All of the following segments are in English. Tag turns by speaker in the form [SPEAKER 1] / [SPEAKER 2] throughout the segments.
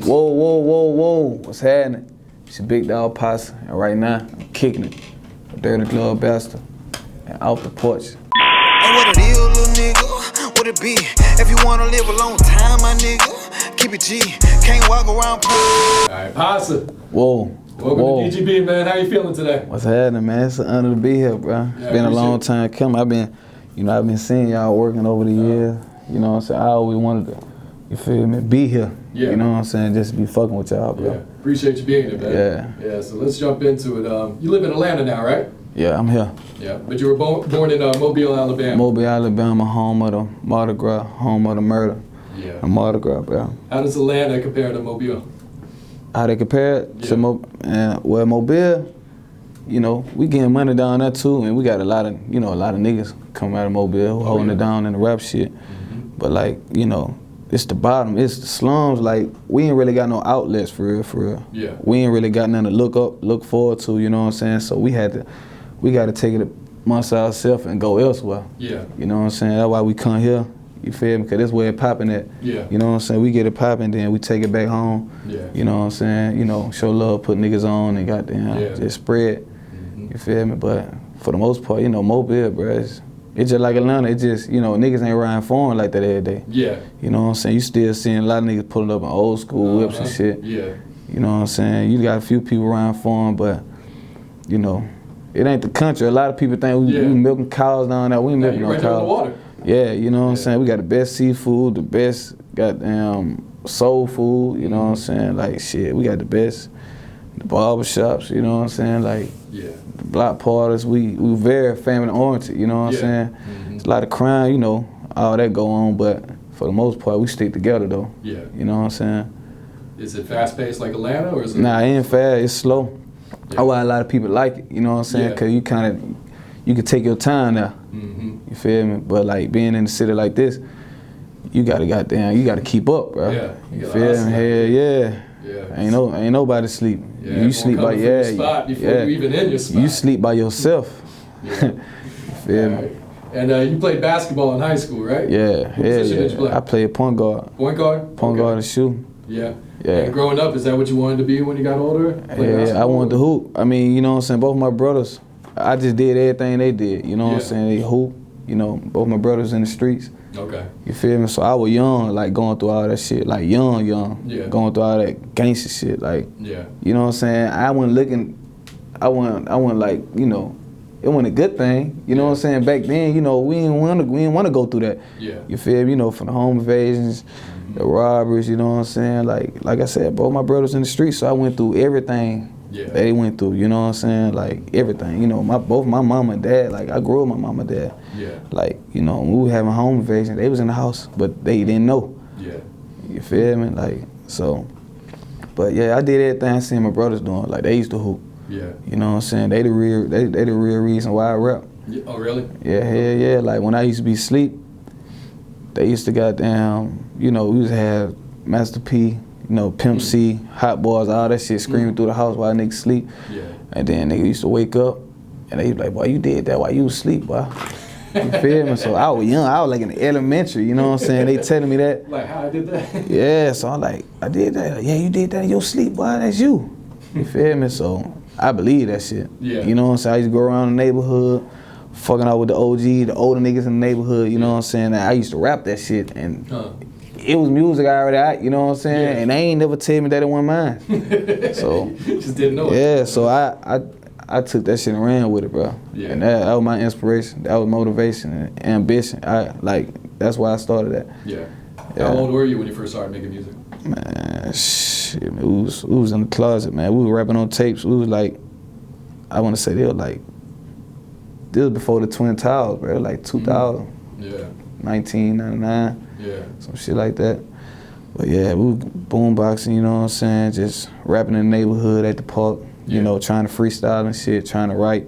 [SPEAKER 1] Whoa, whoa, whoa, whoa. What's happening? It's your big dog Posa, and right now, I'm kicking it. A dirty glove bastard. And out the porch.
[SPEAKER 2] Hey, what it is, little nigga? What it be? If you wanna live a long time, my nigga, keep it G. Can't walk around.
[SPEAKER 3] Alright, Posa.
[SPEAKER 1] Whoa.
[SPEAKER 3] Welcome to DGB, man. How you feeling today?
[SPEAKER 1] What's happening, man? It's an honor to be here, bro. It's been a long time coming. I've been seeing y'all working over the years. You know what I'm saying? I always wanted to, you feel me, be here.
[SPEAKER 3] Yeah.
[SPEAKER 1] You know what I'm saying? Just be fucking with y'all, bro.
[SPEAKER 3] Yeah. Appreciate you being here, man.
[SPEAKER 1] Yeah.
[SPEAKER 3] Yeah, so let's jump into it. You live in Atlanta now, right?
[SPEAKER 1] Yeah, I'm here.
[SPEAKER 3] Yeah, but you were born in Mobile, Alabama.
[SPEAKER 1] Mobile, Alabama, home of the Mardi Gras, home of the murder.
[SPEAKER 3] Yeah.
[SPEAKER 1] A Mardi Gras, bro.
[SPEAKER 3] How does Atlanta compare to Mobile?
[SPEAKER 1] How they compare it to Mobile, you know, we getting money down there too, and we got a lot of niggas coming out of Mobile holding it down in the rap shit.
[SPEAKER 3] Mm-hmm.
[SPEAKER 1] But like, you know, it's the bottom, it's the slums. Like, we ain't really got no outlets for real.
[SPEAKER 3] Yeah.
[SPEAKER 1] We ain't really got nothing to look forward to, you know what I'm saying? So we gotta take it amongst ourselves and go elsewhere.
[SPEAKER 3] Yeah.
[SPEAKER 1] You know what I'm saying? That's why we come here. You feel me? Because that's where it popping at.
[SPEAKER 3] Yeah.
[SPEAKER 1] You know what I'm saying? We get it popping, then we take it back home.
[SPEAKER 3] Yeah.
[SPEAKER 1] You know what I'm saying? You know, show love, put niggas on, and goddamn, just spread.
[SPEAKER 3] Mm-hmm.
[SPEAKER 1] You feel me? But for the most part, you know, Mobile, bro, it's just like Atlanta. It just, you know, niggas ain't riding foreign like that every day.
[SPEAKER 3] Yeah.
[SPEAKER 1] You know what I'm saying? You still seeing a lot of niggas pulling up in old school whips and shit.
[SPEAKER 3] Yeah.
[SPEAKER 1] You know what I'm saying? You got a few people riding foreign, but, you know, it ain't the country. A lot of people think we milking cows down there. We ain't milking no
[SPEAKER 3] right
[SPEAKER 1] cows.
[SPEAKER 3] the water.
[SPEAKER 1] Yeah, you know what I'm saying? We got the best seafood, the best goddamn soul food, you know what I'm saying? Like, shit, we got the best, the barbershops, you know what I'm saying? Like, the block parties, we very family oriented, you know what I'm saying?
[SPEAKER 3] Mm-hmm.
[SPEAKER 1] It's a lot of crime, you know, all that go on, but for the most part, we stick together though.
[SPEAKER 3] Yeah.
[SPEAKER 1] You know what I'm saying?
[SPEAKER 3] Is it fast paced like Atlanta, or is it?
[SPEAKER 1] Nah, it ain't fast, it's slow.
[SPEAKER 3] Yeah.
[SPEAKER 1] That's why a lot of people like it, you know what I'm saying? Cause you can take your time now.
[SPEAKER 3] Mm-hmm.
[SPEAKER 1] You feel me? But like being in the city like this, you gotta keep up, bro.
[SPEAKER 3] Yeah.
[SPEAKER 1] You feel me? Hell yeah.
[SPEAKER 3] Yeah.
[SPEAKER 1] Ain't nobody sleep.
[SPEAKER 3] Yeah,
[SPEAKER 1] You sleep by
[SPEAKER 3] spot before you even in your spot.
[SPEAKER 1] You sleep by yourself.
[SPEAKER 3] Yeah.
[SPEAKER 1] You feel me?
[SPEAKER 3] Right. And you played basketball in high school, right?
[SPEAKER 1] Yeah.
[SPEAKER 3] What position did you play?
[SPEAKER 1] I played point guard.
[SPEAKER 3] Point guard?
[SPEAKER 1] Point guard and shoot.
[SPEAKER 3] Yeah.
[SPEAKER 1] Yeah.
[SPEAKER 3] And growing up, is that what you wanted to be when you got older?
[SPEAKER 1] Yeah, I wanted to hoop. I mean, you know what I'm saying? Both my brothers, I just did everything they did. You know what I'm saying? They hoop. You know, both my brothers in the streets.
[SPEAKER 3] Okay.
[SPEAKER 1] You feel me? So I was young, like going through all that shit, like young.
[SPEAKER 3] Yeah.
[SPEAKER 1] Going through all that gangster shit, like.
[SPEAKER 3] Yeah.
[SPEAKER 1] You know what I'm saying? I wasn't like, you know, it wasn't a good thing. You know what I'm saying? Back then, you know, we didn't want to go through that.
[SPEAKER 3] Yeah.
[SPEAKER 1] You feel me? You know, from the home invasions, the robberies. You know what I'm saying? Like I said, both my brothers in the streets, so I went through everything.
[SPEAKER 3] Yeah.
[SPEAKER 1] They went through, you know what I'm saying? Like everything, you know, both my mom and dad, like I grew up with my mom and dad.
[SPEAKER 3] Yeah.
[SPEAKER 1] Like, you know, when we were having home invasion, they was in the house, but they didn't know.
[SPEAKER 3] Yeah.
[SPEAKER 1] You feel me? Like, so, but yeah, I did everything I seen my brothers doing. Like, they used to hoop.
[SPEAKER 3] Yeah.
[SPEAKER 1] You know what I'm saying? They the real reason why I rap.
[SPEAKER 3] Yeah. Oh, really?
[SPEAKER 1] Yeah, hell yeah. Like, when I used to be asleep, they used to goddamn, you know, we used to have Master P, you know, Pimp C, Hot Boys, all that shit screaming through the house while niggas sleep.
[SPEAKER 3] Yeah.
[SPEAKER 1] And then niggas used to wake up and they be like, boy, you did that while you was asleep, boy. You feel me? So I was young, I was like in the elementary, you know what I'm saying? They telling me that.
[SPEAKER 3] Like how I did that?
[SPEAKER 1] Yeah, so I'm like, I did that. Yeah, you did that in your sleep, boy, that's you. You feel me? So I believe that shit.
[SPEAKER 3] Yeah.
[SPEAKER 1] You know what I'm saying? I used to go around the neighborhood, fucking out with the OG, the older niggas in the neighborhood, you know what I'm saying? And I used to rap that shit and it was music I already out, you know what I'm saying?
[SPEAKER 3] Yeah.
[SPEAKER 1] And they ain't never tell me that it wasn't mine. So
[SPEAKER 3] just didn't know it.
[SPEAKER 1] Yeah, so I took that shit and ran with it, bro.
[SPEAKER 3] Yeah.
[SPEAKER 1] And that was my inspiration. That was motivation and ambition. That's why I started that.
[SPEAKER 3] Yeah. How old were you when you first started making music?
[SPEAKER 1] Man, shit, man, we was in the closet, man. We were rapping on tapes. We was like, I want to say this was before the Twin Towers, bro. Like 2000.
[SPEAKER 3] Yeah.
[SPEAKER 1] 1999.
[SPEAKER 3] Yeah.
[SPEAKER 1] Some shit like that. But yeah, we were boomboxing, you know what I'm saying? Just rapping in the neighborhood at the park, you know, trying to freestyle and shit, trying to write.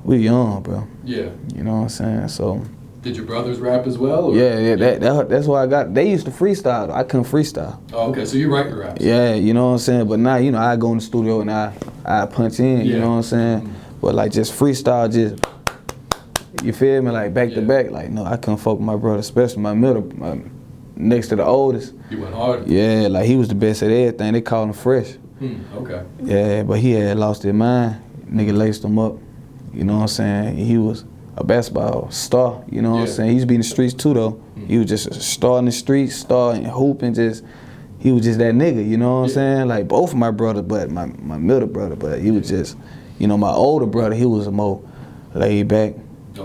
[SPEAKER 1] We young, bro.
[SPEAKER 3] Yeah.
[SPEAKER 1] You know what I'm saying? So.
[SPEAKER 3] Did your brothers rap as well? Or?
[SPEAKER 1] Yeah, that's why I got. They used to freestyle. I couldn't freestyle.
[SPEAKER 3] Oh, okay. So you write your raps?
[SPEAKER 1] Yeah, you know what I'm saying. But now, you know, I go in the studio and I punch in. You know what I'm saying. But like just freestyle, just you feel me, like back to back. Like no, I couldn't fuck with my brother, especially my next to the oldest.
[SPEAKER 3] You went hard?
[SPEAKER 1] Yeah, like he was the best at everything. They called him Fresh.
[SPEAKER 3] Okay.
[SPEAKER 1] Yeah, but he had lost his mind. Nigga laced him up. You know what I'm saying? He was a basketball star. You know what I'm saying? He used to be in the streets too though. He was just a star in the streets, star and hooping, he was just that nigga, you know what I'm saying? Like both of my brothers, but my middle brother, but he was just, you know, my older brother, he was a more laid back,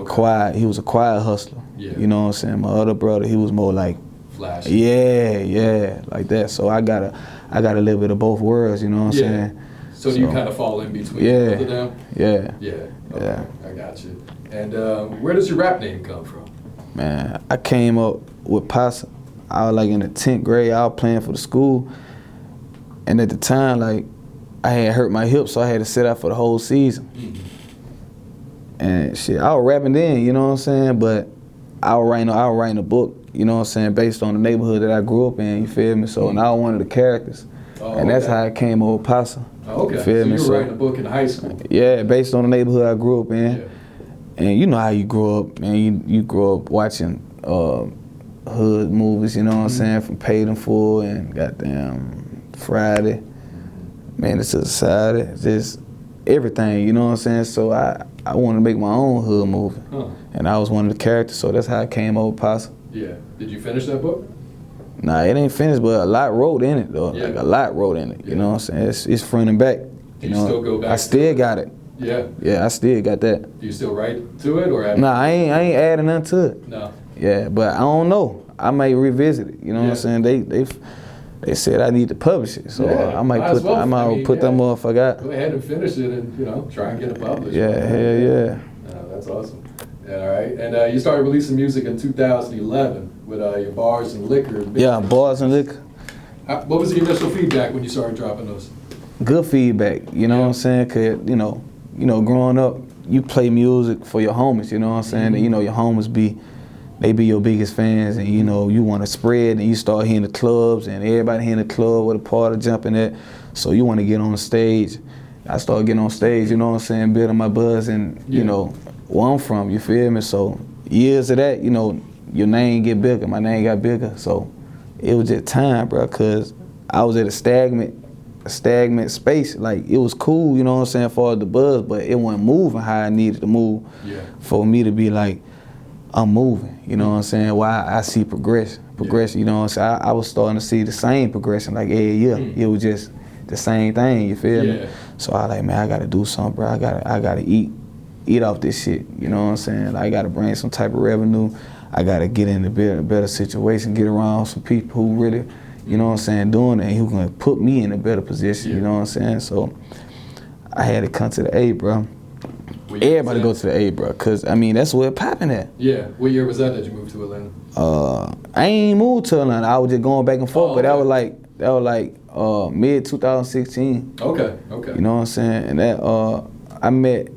[SPEAKER 1] quiet. He was a quiet hustler. You know what I'm saying? My other brother, he was more like
[SPEAKER 3] flash.
[SPEAKER 1] Yeah, like that. So I got a little bit of both worlds, you know what I'm saying?
[SPEAKER 3] So you kind of fall in between both of them?
[SPEAKER 1] Yeah.
[SPEAKER 3] Okay, I got you. And where does your rap name come from?
[SPEAKER 1] Man, I came up with Posa. I was like in the 10th grade, I was playing for the school. And at the time, like, I had hurt my hip, so I had to sit out for the whole season. And shit, I was rapping then, you know what I'm saying? But I was writing a book, you know what I'm saying, based on the neighborhood that I grew up in, you feel me? So, and I was one of the characters. And that's how I came up with Posa.
[SPEAKER 3] Okay,
[SPEAKER 1] you feel me?
[SPEAKER 3] You were writing a book in high school.
[SPEAKER 1] Yeah, based on the neighborhood I grew up in. And you know how you grow up, man. You grow up watching hood movies, you know what I'm saying, from Paid in Full and goddamn Friday, Man to Society, just everything, you know what I'm saying? So I wanted to make my own hood movie. And I was one of the characters, so that's how I came up with Posa.
[SPEAKER 3] Yeah. Did you finish that book?
[SPEAKER 1] Nah, it ain't finished, but a lot wrote in it, though. Like a lot wrote in it, you know what I'm saying? It's front and back.
[SPEAKER 3] Do you still go back?
[SPEAKER 1] I still got it.
[SPEAKER 3] Yeah,
[SPEAKER 1] I still got that.
[SPEAKER 3] Do you still write to it or?
[SPEAKER 1] Nah, I ain't adding nothing to it.
[SPEAKER 3] No.
[SPEAKER 1] Yeah, but I don't know. I might revisit it. You know what I'm saying? They said I need to publish it, so I might put that motherfucker out.
[SPEAKER 3] Go ahead and finish it, and try and get it published.
[SPEAKER 1] Yeah, hell yeah.
[SPEAKER 3] That's awesome. Yeah, all right. And you started releasing music in 2011 with your Bars and Liquor.
[SPEAKER 1] Yeah, Bars and Liquor.
[SPEAKER 3] What was the initial feedback when you started dropping those?
[SPEAKER 1] Good feedback. You know what I'm saying? 'Cause you know, growing up, you play music for your homies. You know what I'm saying? And you know your homies be your biggest fans, and you know you want to spread, and you start hitting the clubs, and everybody hitting the club with a party jumping at. So you want to get on the stage. I started getting on stage. You know what I'm saying? Building my buzz, and you know where I'm from. You feel me? So years of that, you know, your name get bigger. My name got bigger. So it was just time, bro. 'Cause I was at a stagnant space. Like it was cool, you know what I'm saying, for the buzz, but it wasn't moving how I needed to move for me to be like, I'm moving, you know what I'm saying? Why I see progression, you know what I'm saying? I was starting to see the same progression like every year. It was just the same thing, you feel me? So I like, man, I gotta do something, bro. I gotta eat off this shit, you know what I'm saying? Like, I gotta bring some type of revenue. I gotta get in a better situation, get around some people who really, you know what I'm saying, doing it, and who can put me in a better position, you know what I'm saying? So I had to come to the A, bro. Everybody go to the A, bro, because, I mean, that's where it popping at.
[SPEAKER 3] Yeah. What year was that you moved to Atlanta?
[SPEAKER 1] I ain't moved to Atlanta. I was just going back and forth, but that was like mid 2016.
[SPEAKER 3] Okay.
[SPEAKER 1] You know what I'm saying? And that I met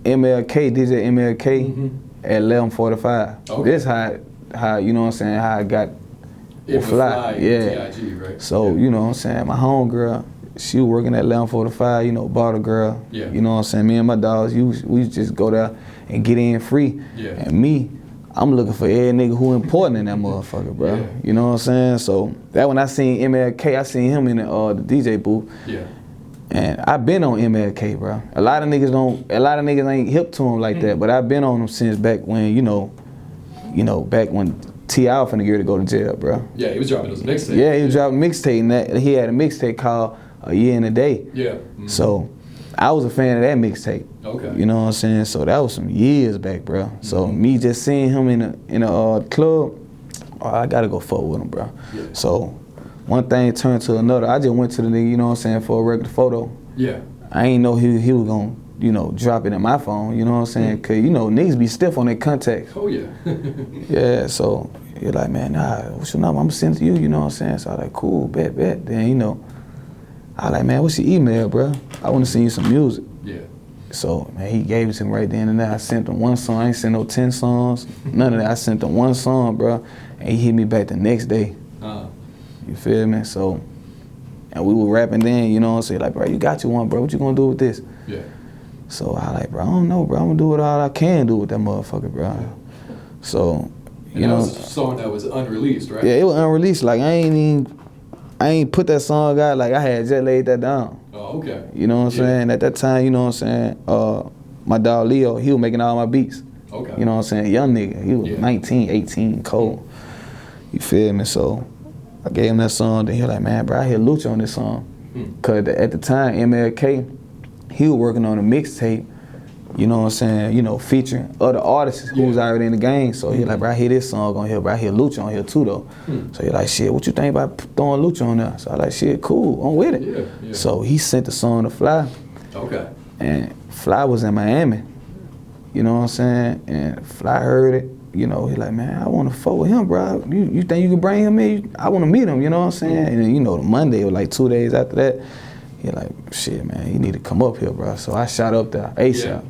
[SPEAKER 1] MLK, DJ MLK at 11:45. Okay. This how you know what I'm saying, how I got fly.
[SPEAKER 3] TIG, right?
[SPEAKER 1] So, you know what I'm saying, my homegirl, she was working at 11:45, you know, bought a girl. You know what I'm saying? Me and my dogs, we just go there and get in free. And me, I'm looking for every nigga who important in that motherfucker, bro. You know what I'm saying? So that when I seen MLK, I seen him in the DJ booth. And I've been on MLK, bro. A lot of niggas ain't hip to him like that, but I've been on him since back when, you know, back when T.I. was finna get ready to go to jail, bro.
[SPEAKER 3] Yeah, he was dropping those mixtapes.
[SPEAKER 1] Yeah, he was dropping mixtape, and that he had a mixtape called A Year and a Day. So I was a fan of that mixtape. Okay. You know what I'm saying? So that was some years back, bro. So me just seeing him in a club, I gotta go fuck with him, bro. So one thing turned to another. I just went to the nigga, you know what I'm saying, for a regular photo. I ain't know he was gonna, you know, drop it in my phone, you know what I'm saying? Cause you know, niggas be stiff on their contacts.
[SPEAKER 3] Oh yeah.
[SPEAKER 1] Yeah, so you're like, man, nah, what's your number? I'm gonna send it to you, you know what I'm saying? So I like, cool, bet. Then, you know, I like, man, what's your email, bro? I wanna send you some music. So, man, he gave it to me right then and there. I sent him one song. I ain't sent no 10 songs, none of that. I sent him one song, bro, and he hit me back the next day. You feel me? So, and we were rapping then, you know what I'm saying? Like, bro, you got you one, bro. What you gonna do with this? So I like, bro, I don't know, bro. I'm gonna do what all I can do with that motherfucker, bro. So
[SPEAKER 3] And that was a song that was unreleased, right?
[SPEAKER 1] Yeah, it was unreleased. Like I ain't put that song out. Like I had just laid that down.
[SPEAKER 3] Oh, okay.
[SPEAKER 1] You know what I'm saying? At that time, you know what I'm saying? My dog Leo, he was making all my beats.
[SPEAKER 3] Okay.
[SPEAKER 1] You know what I'm saying? Young nigga. He was 19, 18, cold. You feel me? So I gave him that song. Then he was like, man, bro, I hear Lucha on this song. Cause at the time, MLK, he was working on a mixtape, you know what I'm saying, you know, featuring other artists who was already in the game. So he like, bro, I hear this song on here, bro, I hear Lucha on here too though. So he like, shit, what you think about throwing Lucha on there? So I like, shit, cool, I'm with it.
[SPEAKER 3] Yeah.
[SPEAKER 1] So he sent the song to Fly.
[SPEAKER 3] Okay.
[SPEAKER 1] And Fly was in Miami, you know what I'm saying? And Fly heard it, you know, he like, man, I want to fuck with him, bro. You think you can bring him in? I want to meet him, you know what I'm saying? And then, you know, the Monday or like 2 days after that, he like, shit, man, he need to come up here, bro. So I shot up there ASAP.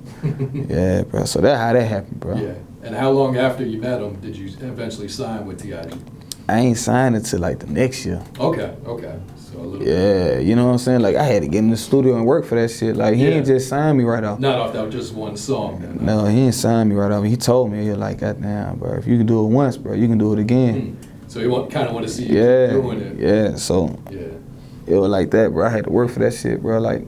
[SPEAKER 1] Yeah, bro. So that's how that happened, bro.
[SPEAKER 3] Yeah. And how long after you met him did you eventually sign with TIG?
[SPEAKER 1] I ain't signed until like the next year.
[SPEAKER 3] Okay. So a little
[SPEAKER 1] bit. You know what I'm saying? Like I had to get in the studio and work for that shit. Like he ain't just signed me right off.
[SPEAKER 3] Not off that just one song. Then,
[SPEAKER 1] no, he ain't signed me right off. He told me, he was like, goddamn, bro, if you can do it once, bro, you can do it again.
[SPEAKER 3] So he kind of want to see you doing it.
[SPEAKER 1] Yeah, so it was like that, bro. I had to work for that shit, bro. Like,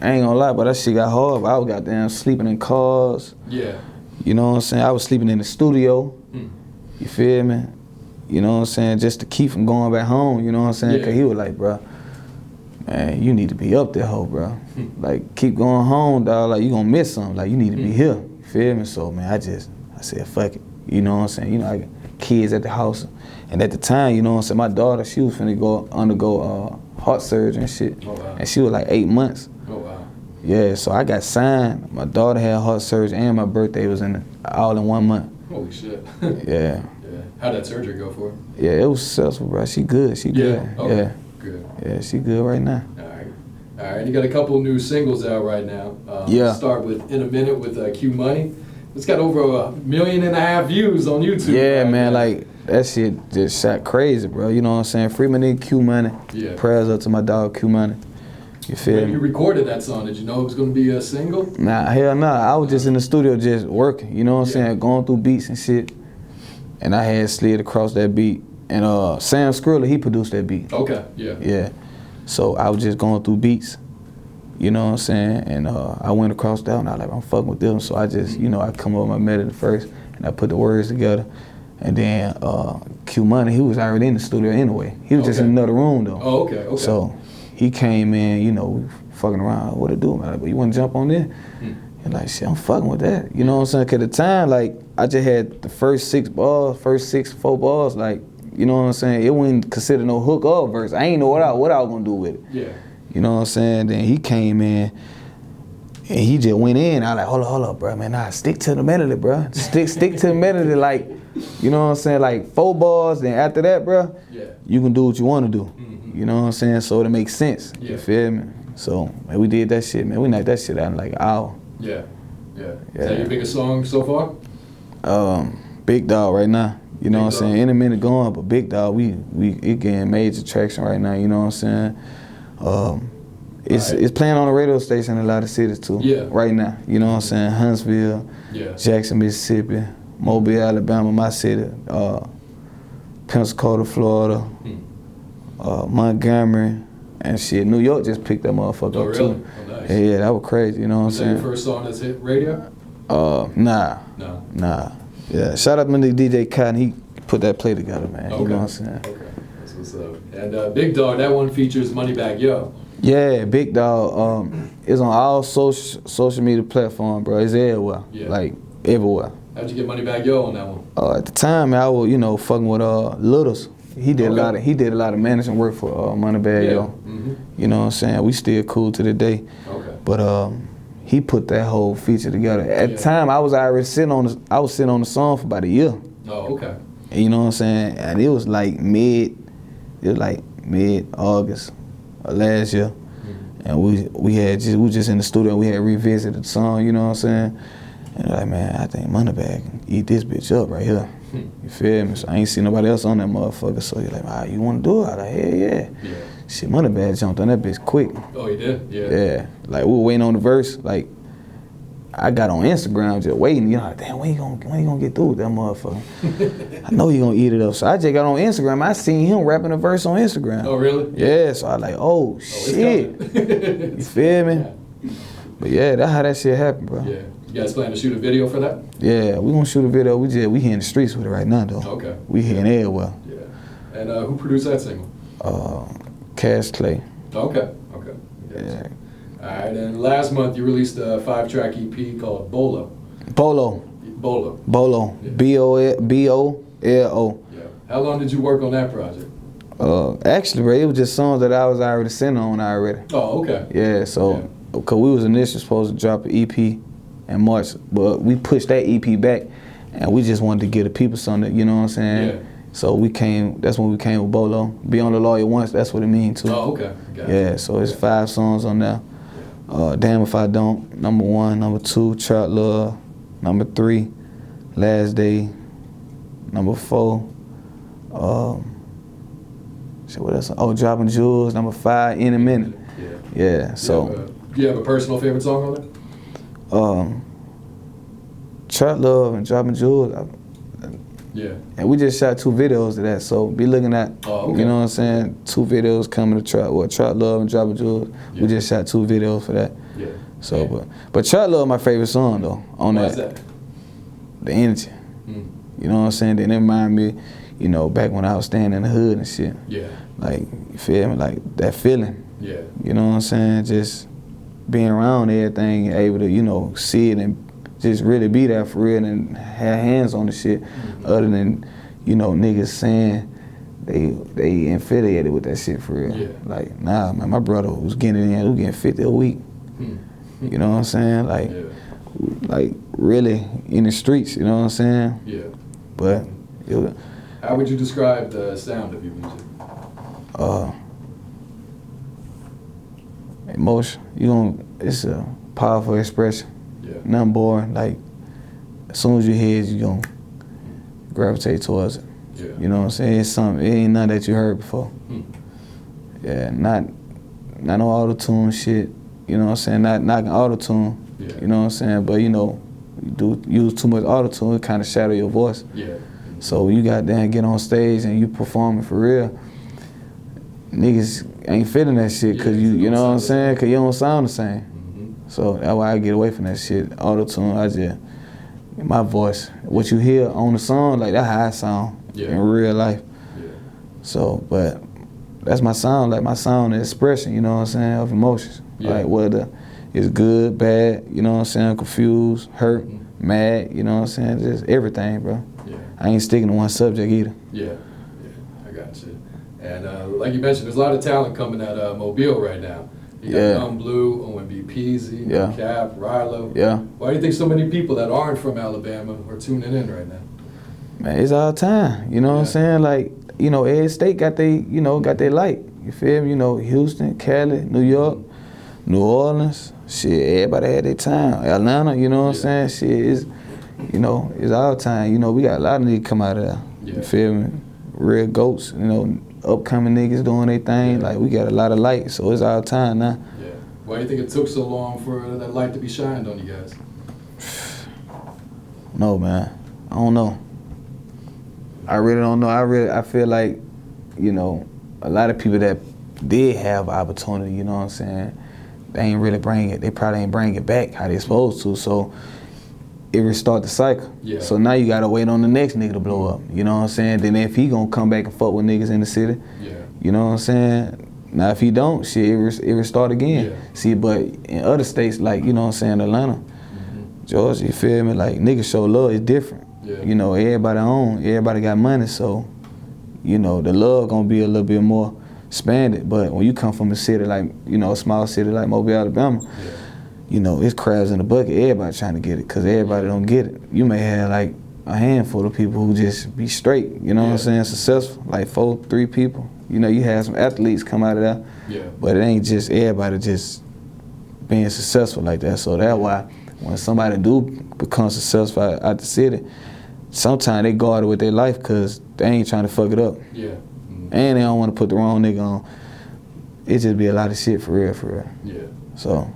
[SPEAKER 1] I ain't gonna lie, but that shit got hard. But I was goddamn sleeping in cars.
[SPEAKER 3] Yeah.
[SPEAKER 1] You know what I'm saying? I was sleeping in the studio. You feel me? You know what I'm saying? Just to keep from going back home, you know what I'm saying? Cause he was like, bro, man, you need to be up there, ho, bro. Like, keep going home, dog. Like, you gonna miss something. Like, you need to be here. You feel me? So, man, I said, fuck it. You know what I'm saying? You know, I got kids at the house. And at the time, you know what I'm saying, my daughter, she was finna undergo heart surgery and shit. Oh, wow. And she was like 8 months.
[SPEAKER 3] Oh, wow.
[SPEAKER 1] Yeah, so I got signed. My daughter had heart surgery and my birthday was all in 1 month.
[SPEAKER 3] Holy shit.
[SPEAKER 1] Yeah.
[SPEAKER 3] How'd that surgery go for her?
[SPEAKER 1] Yeah, it was successful, bro. She good. She good.
[SPEAKER 3] Okay.
[SPEAKER 1] Yeah.
[SPEAKER 3] Good.
[SPEAKER 1] Yeah, she good right now.
[SPEAKER 3] All right. You got a couple new singles out right now. Let's start with In a Minute with Q Money. It's got over 1.5 million views on YouTube.
[SPEAKER 1] Yeah, man, like that shit just shot crazy, bro. You know what I'm saying? Free my nigga Q Money.
[SPEAKER 3] Yeah.
[SPEAKER 1] Prayers up to my dog Q Money. You feel me?
[SPEAKER 3] When you recorded that song, did you know it was going to be a single?
[SPEAKER 1] Nah, hell nah. I was just in the studio just working, you know what I'm saying? Going through beats and shit. And I had slid across that beat. And Sam Skrilla, he produced that beat.
[SPEAKER 3] Okay, yeah.
[SPEAKER 1] Yeah. So I was just going through beats, you know what I'm saying? And I went across that and I was like, I'm fucking with them. So I just, you know, I come up with my melody first and I put the words together. And then Q Money, he was already in the studio anyway. He was just in another room though.
[SPEAKER 3] Oh, okay.
[SPEAKER 1] So he came in, you know, we fucking around, what it do, man? Like, but you wanna jump on there? And like, shit, I'm fucking with that. You know what I'm saying? Cause at the time, like, I just had the first 4 bars, like, you know what I'm saying? It wasn't considered no hook or verse. I ain't know what I was gonna do with it.
[SPEAKER 3] Yeah.
[SPEAKER 1] You know what I'm saying? Then he came in and he just went in. I like, hold up, bro, man. Nah, stick to the melody, bro. Stick to the melody, like, you know what I'm saying? Like 4 bars, then after that, bro, you can do what you wanna do. You know what I'm saying? So it makes sense. You feel me? So, man, we did that shit, man. We knocked that shit out in like an hour.
[SPEAKER 3] Yeah. Is that your biggest song so far?
[SPEAKER 1] Big Dawg right now. You know what I'm saying? In a minute going, but Big Dawg, it getting major traction right now, you know what I'm saying? It's playing on the radio station in a lot of cities too. Right now. You know what I'm saying? Huntsville, Jackson, Mississippi, Mobile, Alabama, my city, Pensacola, Florida, Montgomery, and shit. New York just picked that motherfucker up too. Oh, nice. Yeah, that was crazy, you know what I'm saying?
[SPEAKER 3] Was that your first song that's hit radio?
[SPEAKER 1] Nah. Yeah, shout out to the DJ Cotton, he put that play together, man. You know what I'm saying?
[SPEAKER 3] Okay, that's what's up. And Big Dawg, that one features Moneybagg Yo.
[SPEAKER 1] Yeah, Big Dawg, it's on all social media platforms, bro. It's everywhere, like everywhere.
[SPEAKER 3] How'd you get Moneybagg Yo on that one?
[SPEAKER 1] At the time, I was, you know, fucking with Littles. He did a lot of management work for Moneybagg Yo. You know what I'm saying? We still cool to the day. Okay. But he put that whole feature together. At the time, I was sitting on the song for about a year.
[SPEAKER 3] Oh, okay.
[SPEAKER 1] And you know what I'm saying? And it was like mid August of last year. And we was just in the studio and we had revisited the song, you know what I'm saying? And like, man, I think Moneybagg eat this bitch up right here. You feel me? So I ain't seen nobody else on that motherfucker. So you're like, you wanna do it? I like, yeah. Shit, Moneybagg jumped on that bitch quick.
[SPEAKER 3] Oh, he did?
[SPEAKER 1] Yeah. Like, we were waiting on the verse. Like, I got on Instagram just waiting, you know, like, damn, when you gonna get through with that motherfucker? I know he gonna eat it up. So I just got on Instagram. I seen him rapping a verse on Instagram.
[SPEAKER 3] Oh, really?
[SPEAKER 1] Yeah, so I like, oh shit. You feel me? Yeah. But yeah, that's how that shit happened, bro.
[SPEAKER 3] Yeah. You guys plan to shoot a video for that?
[SPEAKER 1] Yeah, we gonna shoot a video. We here in the streets with it right now, though.
[SPEAKER 3] Okay.
[SPEAKER 1] We here in everywhere.
[SPEAKER 3] Yeah. And who produced that single?
[SPEAKER 1] Cash Clay.
[SPEAKER 3] Okay.
[SPEAKER 1] Yeah.
[SPEAKER 3] All right, and last month you released a 5-track EP called BOLO.
[SPEAKER 1] BOLO.
[SPEAKER 3] Yeah.
[SPEAKER 1] BOLO.
[SPEAKER 3] Yeah. How long did you work on that project?
[SPEAKER 1] Actually, bro, it was just songs that I was already sitting on already.
[SPEAKER 3] Oh, okay.
[SPEAKER 1] Yeah, so, because we was initially supposed to drop an EP in March, but we pushed that EP back, and we just wanted to give the people something, you know what I'm saying?
[SPEAKER 3] Yeah.
[SPEAKER 1] So that's when we came with BOLO. Be on the lawyer once, that's what it means too.
[SPEAKER 3] Oh, okay. Gotcha.
[SPEAKER 1] Yeah, so it's 5 songs on there. Damn If I Don't, number 1, number 2, Trap Love, number 3, Last Day, number 4, what else? Oh, Dropping Jewels, number 5, In a Minute. Yeah, so.
[SPEAKER 3] Do you have a personal favorite song on there?
[SPEAKER 1] Trap Love and Dropping Jewels.
[SPEAKER 3] Yeah.
[SPEAKER 1] And we just shot 2 videos of that, so be looking at, you know what I'm saying, 2 videos coming to Trap Love and Dropping Jewels. Yeah. We just shot 2 videos for that.
[SPEAKER 3] Yeah.
[SPEAKER 1] So, but Trap Love my favorite song though. On
[SPEAKER 3] Why
[SPEAKER 1] that.
[SPEAKER 3] Is that?
[SPEAKER 1] The energy. You know what I'm saying? Then it remind me, you know, back when I was staying in the hood and shit.
[SPEAKER 3] Yeah.
[SPEAKER 1] Like, you feel me? Like that feeling.
[SPEAKER 3] Yeah.
[SPEAKER 1] You know what I'm saying? Just being around everything, able to, you know, see it and just really be there for real and have hands on the shit, other than, you know, niggas saying they affiliated with that shit for real.
[SPEAKER 3] Yeah.
[SPEAKER 1] Like, nah, man, my brother was getting in, he was getting 50 a week. You know what I'm saying? Like, like really in the streets, you know what I'm saying?
[SPEAKER 3] Yeah.
[SPEAKER 1] But
[SPEAKER 3] how would you describe the sound of your music?
[SPEAKER 1] Emotion. It's a powerful expression.
[SPEAKER 3] Yeah.
[SPEAKER 1] Nothing boring. Like, as soon as you hear it, you gonna gravitate towards it.
[SPEAKER 3] Yeah.
[SPEAKER 1] You know what I'm saying? It's something. It ain't nothing that you heard before. Yeah. Not no auto-tune shit. You know what I'm saying? Not knocking auto-tune.
[SPEAKER 3] Yeah.
[SPEAKER 1] You know what I'm saying? But you know, you do use too much auto-tune, it kind of shadow your voice.
[SPEAKER 3] Yeah.
[SPEAKER 1] So when you got there and get on stage and you performing for real, niggas ain't feeling that shit because you know what I'm saying? Because you don't sound the same. So that's why I get away from that shit. Auto-tune, my voice, what you hear on the song, like that's how I sound in real life.
[SPEAKER 3] Yeah.
[SPEAKER 1] So, but that's my sound, like my sound is expression, you know what I'm saying, of emotions.
[SPEAKER 3] Yeah.
[SPEAKER 1] Like whether it's good, bad, you know what I'm saying, confused, hurt, mad, you know what I'm saying, just everything, bro.
[SPEAKER 3] Yeah.
[SPEAKER 1] I ain't sticking to one subject either.
[SPEAKER 3] Yeah, I got you. And like you mentioned, there's a lot of talent coming out of Mobile right now. You got Young Blue, OMB Peasy, Cap, Rilo.
[SPEAKER 1] Yeah.
[SPEAKER 3] Why do you think so many people that aren't from Alabama are tuning in right now?
[SPEAKER 1] Man, it's all time. You know what I'm saying? Like, you know, every state got their light. You feel me? You know, Houston, Cali, New York, New Orleans. Shit, everybody had their time. Atlanta, you know what I'm saying? Shit, it's our time. You know, we got a lot of niggas come out of there. You feel me? Real goats, you know, upcoming niggas doing their thing. Like, we got a lot of light, so it's our time now.
[SPEAKER 3] Yeah. Why do you think it took so long for that light to be shined on you guys?
[SPEAKER 1] No, man. I don't know. I really don't know. I feel like, you know, a lot of people that did have opportunity, you know what I'm saying, they ain't really bring it. They probably ain't bring it back how they supposed to. So it restart the cycle. Yeah. So now you gotta wait on the next nigga to blow up. You know what I'm saying? Then if he gonna come back and fuck with niggas in the city, you know what I'm saying? Now if he don't, shit, it restart again. Yeah. See, but in other states like, you know what I'm saying, Atlanta, Georgia, you feel me? Like, niggas show love, it's different. Yeah. You know, everybody got money, so, you know, the love gonna be a little bit more expanded. But when you come from a city like, you know, a small city like Mobile, Alabama, you know, it's crabs in the bucket. Everybody trying to get it, because everybody don't get it. You may have like a handful of people who just be straight, you know what I'm saying, successful, like 4-3 people. You know, you have some athletes come out of there, but it ain't just everybody just being successful like that. So that's why when somebody do become successful out the city, sometimes they guard it with their life because they ain't trying to fuck it up. Yeah. And they don't want to put the wrong nigga on. It just be a lot of shit for real, for real.
[SPEAKER 3] Yeah.
[SPEAKER 1] So.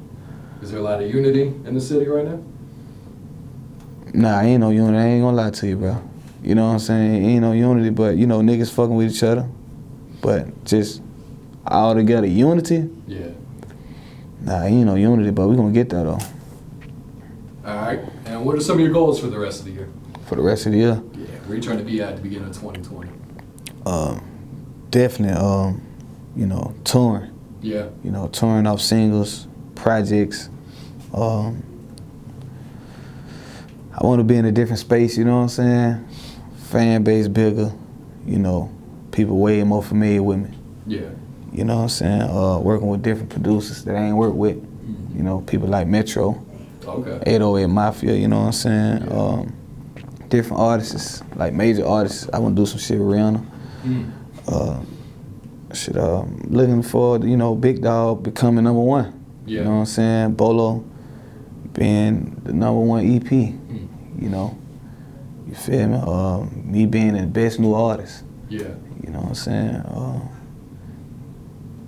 [SPEAKER 3] Is there a lot of unity in the city right now?
[SPEAKER 1] Nah, ain't no unity. I ain't gonna lie to you, bro. You know what I'm saying? Ain't no unity, but you know, niggas fucking with each other. But just all together unity?
[SPEAKER 3] Yeah.
[SPEAKER 1] Nah, ain't no unity, but we gonna get that though.
[SPEAKER 3] Alright. And what are some of your goals for the rest of the year?
[SPEAKER 1] For the rest of the year?
[SPEAKER 3] Yeah. Where you trying to be at the beginning of 2020?
[SPEAKER 1] Definitely, you know, touring.
[SPEAKER 3] Yeah.
[SPEAKER 1] You know, touring off singles, projects. I want to be in a different space, you know what I'm saying? Fan base bigger, you know, people way more familiar with me.
[SPEAKER 3] Yeah.
[SPEAKER 1] You know what I'm saying? Working with different producers that I ain't worked with.
[SPEAKER 3] Mm-hmm.
[SPEAKER 1] You know, people like Metro,
[SPEAKER 3] Okay.
[SPEAKER 1] 808 Mafia, you know what I'm saying?
[SPEAKER 3] Yeah.
[SPEAKER 1] Different artists, like major artists. I want to do some shit with Rihanna. Looking for, you know, Big Dawg becoming #1.
[SPEAKER 3] Yeah.
[SPEAKER 1] You know what I'm saying? BOLO being the #1 EP. You know, you feel me? Me being the best new artist.
[SPEAKER 3] Yeah.
[SPEAKER 1] You know what I'm saying?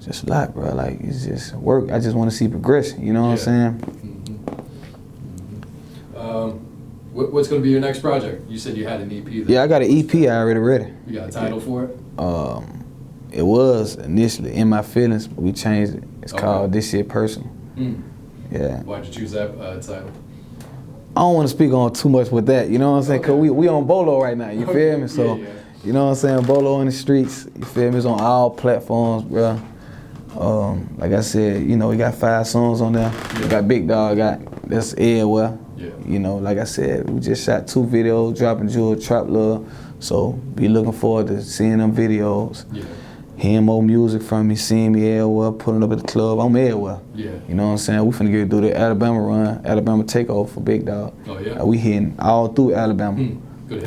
[SPEAKER 1] Just a lot, bro. Like, it's just work. I just want to see progression. You know what I'm saying?
[SPEAKER 3] What's going to be your next project? You said you had an EP.
[SPEAKER 1] Yeah, I got an EP I already ready.
[SPEAKER 3] You got a title for it?
[SPEAKER 1] It was initially In My Feelings, but we changed it. It's called This Shit Personal. Yeah.
[SPEAKER 3] Why'd you choose that title?
[SPEAKER 1] I don't want to speak on too much with that, you know what I'm saying? Because we on BOLO right now, you feel me? So, you know what I'm saying? BOLO in the streets, you feel me? It's on all platforms, bro. Like I said, you know, we got 5 songs on there. We got Big Dawg, that's everywhere.
[SPEAKER 3] Yeah.
[SPEAKER 1] You know, like I said, we just shot 2 videos, Dropping Jewel, Trap Love. So be looking forward to seeing them videos.
[SPEAKER 3] Yeah.
[SPEAKER 1] Hearing more music from me, seeing me everywhere, pulling up at the club. I'm everywhere.
[SPEAKER 3] Yeah.
[SPEAKER 1] You know what I'm saying? We finna get do the Alabama run, Alabama takeover for Big Dawg.
[SPEAKER 3] Oh yeah.
[SPEAKER 1] We hitting all through Alabama.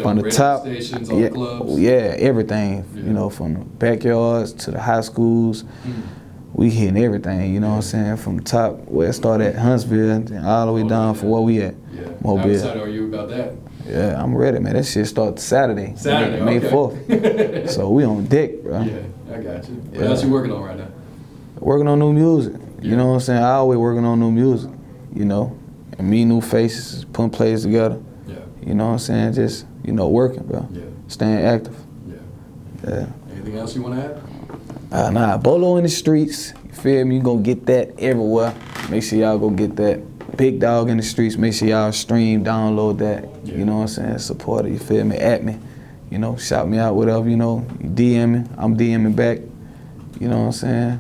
[SPEAKER 3] From
[SPEAKER 1] the top,
[SPEAKER 3] stations, all the clubs.
[SPEAKER 1] Yeah, everything. Yeah. You know, from the backyards to the high schools. We hitting everything, you know what I'm saying? From the top, where it started at Huntsville, and all the way down for where we at.
[SPEAKER 3] Yeah.
[SPEAKER 1] Mobile.
[SPEAKER 3] How excited are you about that?
[SPEAKER 1] Yeah, I'm ready, man. That shit starts Saturday. May
[SPEAKER 3] okay.
[SPEAKER 1] 4th. So we on deck, bro.
[SPEAKER 3] Yeah, I got you. What else you working on right now?
[SPEAKER 1] Working on new music. Yeah. You know what I'm saying? I always working on new music, you know? And me, new faces, putting plays together.
[SPEAKER 3] Yeah.
[SPEAKER 1] You know what I'm saying? Just, you know, working, bro.
[SPEAKER 3] Yeah.
[SPEAKER 1] Staying active.
[SPEAKER 3] Yeah.
[SPEAKER 1] Yeah.
[SPEAKER 3] Anything else you want to add?
[SPEAKER 1] Nah, BOLO in the streets, you feel me? You gonna get that everywhere. Make sure y'all go get that. Big Dawg in the streets, make sure y'all stream, download that. Yeah. You know what I'm saying? Support it, you feel me? At me. You know, shout me out, whatever, you know. You DM me, I'm DMing back. You know what I'm saying?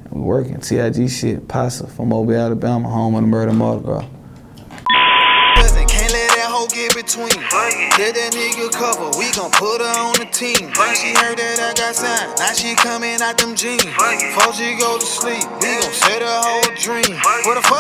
[SPEAKER 1] And we working. TIG shit, Posa from Mobile, Alabama, home of the murder martyr, bro.
[SPEAKER 2] Get between. Let that nigga cover, we gon' put her on the team. She heard that I got signed, now she coming out them jeans. Before she go to sleep, we gon' set her whole dream. Where the fuck?